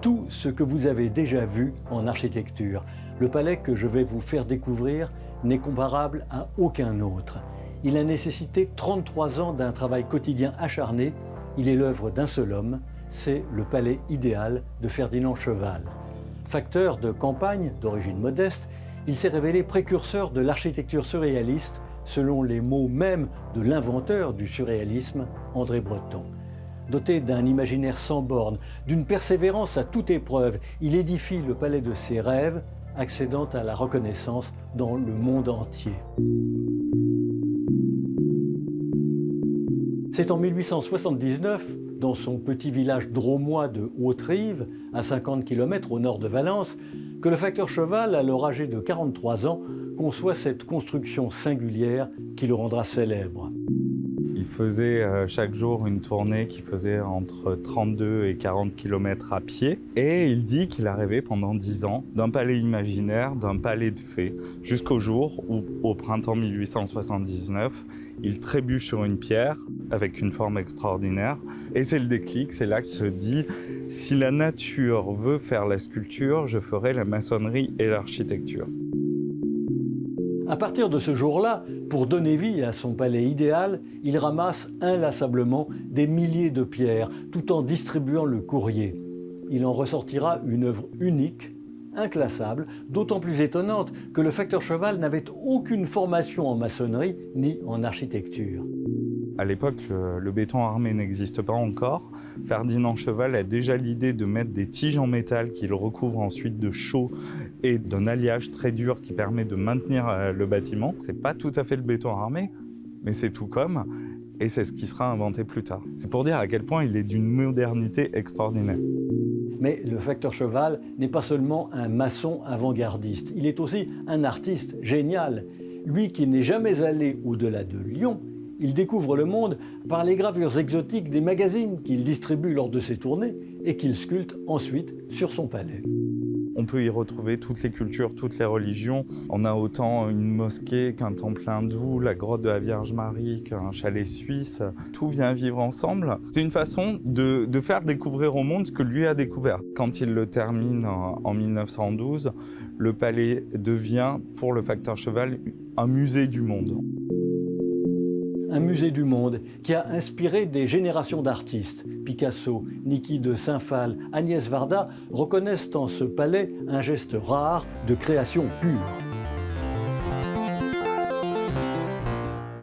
tout ce que vous avez déjà vu en architecture. Le palais que je vais vous faire découvrir n'est comparable à aucun autre. Il a nécessité 33 ans d'un travail quotidien acharné. Il est l'œuvre d'un seul homme, c'est le palais idéal de Ferdinand Cheval. Facteur de campagne d'origine modeste, il s'est révélé précurseur de l'architecture surréaliste, selon les mots mêmes de l'inventeur du surréalisme, André Breton. Doté d'un imaginaire sans bornes, d'une persévérance à toute épreuve, il édifie le palais de ses rêves, accédant à la reconnaissance dans le monde entier. C'est en 1879, dans son petit village drômois de Haute-Rive, à 50 km au nord de Valence, que le facteur Cheval, alors âgé de 43 ans, conçoit cette construction singulière qui le rendra célèbre. Il faisait chaque jour une tournée qui faisait entre 32 et 40 km à pied. Et il dit qu'il a rêvé pendant 10 ans d'un palais imaginaire, d'un palais de fées, jusqu'au jour où, au printemps 1879, il trébuche sur une pierre avec une forme extraordinaire. Et c'est le déclic, c'est là qu'il se dit « Si la nature veut faire la sculpture, je ferai la maçonnerie et l'architecture ». À partir de ce jour-là, pour donner vie à son palais idéal, il ramasse inlassablement des milliers de pierres, tout en distribuant le courrier. Il en ressortira une œuvre unique, inclassable, d'autant plus étonnante que le facteur Cheval n'avait aucune formation en maçonnerie ni en architecture. À l'époque, le béton armé n'existe pas encore. Ferdinand Cheval a déjà l'idée de mettre des tiges en métal qu'il recouvre ensuite de chaux et d'un alliage très dur qui permet de maintenir le bâtiment. C'est pas tout à fait le béton armé, mais c'est tout comme, et c'est ce qui sera inventé plus tard. C'est pour dire à quel point il est d'une modernité extraordinaire. Mais le facteur Cheval n'est pas seulement un maçon avant-gardiste, il est aussi un artiste génial. Lui qui n'est jamais allé au-delà de Lyon, il découvre le monde par les gravures exotiques des magazines qu'il distribue lors de ses tournées et qu'il sculpte ensuite sur son palais. On peut y retrouver toutes les cultures, toutes les religions. On a autant une mosquée qu'un temple hindou, la grotte de la Vierge Marie, qu'un chalet suisse. Tout vient vivre ensemble. C'est une façon de faire découvrir au monde ce que lui a découvert. Quand il le termine en 1912, le palais devient, pour le facteur Cheval, un musée du monde. Un musée du monde qui a inspiré des générations d'artistes. Picasso, Niki de Saint-Phal, Agnès Varda reconnaissent en ce palais un geste rare de création pure.